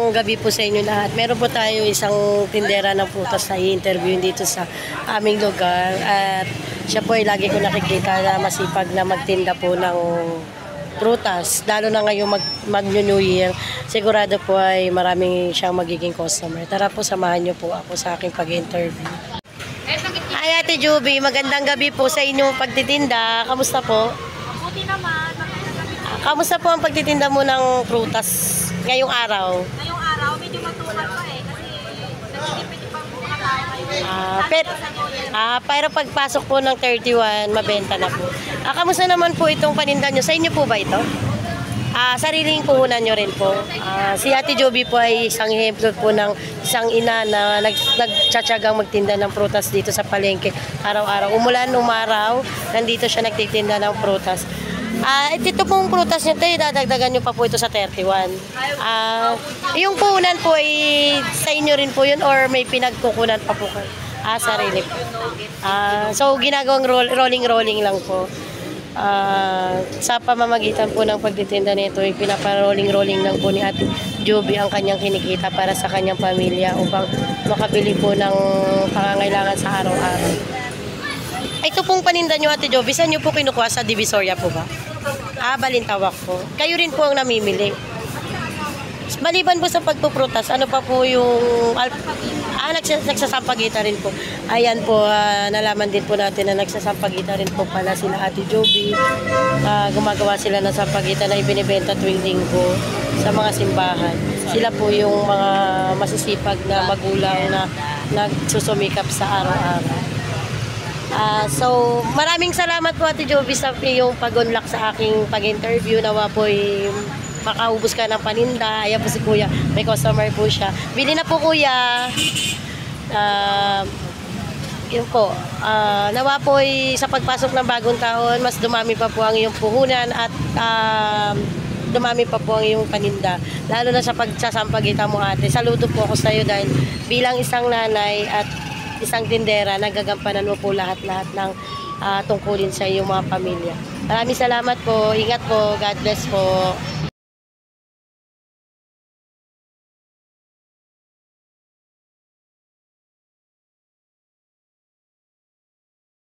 magandang gabi po sa inyo lahat. Meron po tayo isang tindera ng prutas na i-interview dito sa aming lugar. At siya po ay lagi ko nakikita na masipag na magtinda po ng prutas. Lalo na ngayong mag-New Year, sigurado po ay maraming siyang magiging customer. Tara po, samahan niyo po ako sa aking pag-interview. Ay, Ate Juby, magandang gabi po sa inyong pagtitinda. Kamusta po? Mabuti naman. Kamusta po ang pagtitinda mo ng prutas ngayong araw? Ngayong araw, medyo matumal pa kasi nagtitipid pang mga tao ngayon. Pero pagpasok po ng 31, mabenta na po. Kamusta naman po itong paninda nyo? Sa inyo po ba ito? Sariling puhunan nyo rin po. Si Ate Joby po ay isang ehemplo po ng isang ina na nagtsatsagang magtinda ng prutas dito sa palengke araw-araw. Umulan, umaraw, nandito siya nagtitinda ng prutas. Ito pong prutas nyo tayo, dadagdagan nyo pa po ito sa 31. Yung puhunan po ay sa inyo rin po yun or may pinagkukunan pa po kayo? Sarili po. So ginagawang rolling lang po. Sa pamamagitan po ng pagtitinda nito ay pinapa-rolling lang po ni Ate Joby ang kanyang kinikita para sa kanyang pamilya upang makabili po ng pangangailangan sa araw-araw. Ito pong paninda nyo, Ate Joby, saan nyo po kinukuha? Sa Divisoria po ba? Balintawak po. Kayo rin po ang namimili. Maliban po sa pagpuprutas, ano pa po yung nagsasampagita rin po. Ayan po, nalaman din po natin na nagsasampagita rin po pala sila Ate Joby. Gumagawa sila ng sampagita na ibinibenta tuwing linggo sa mga simbahan. Sila po yung mga masisipag na magulang na nagsusumikap sa araw-araw. So, maraming salamat po Ate Joby sa iyong pag-unlock sa aking pag-interview. Nawa po makaubos ka ng paninda. Ayan po si Kuya, may customer po siya. Bili na po Kuya. Yun po. Nawa po sa pagpasok ng bagong taon, mas dumami pa po ang iyong puhunan at dumami pa po ang iyong paninda. Lalo na sa pagsasampagita mo ate. Saludo po ako sa iyo dahil bilang isang nanay at isang tindera, nagagampanan mo po lahat-lahat ng tungkulin sa iyong mga pamilya. Maraming salamat po. Ingat po. God bless po.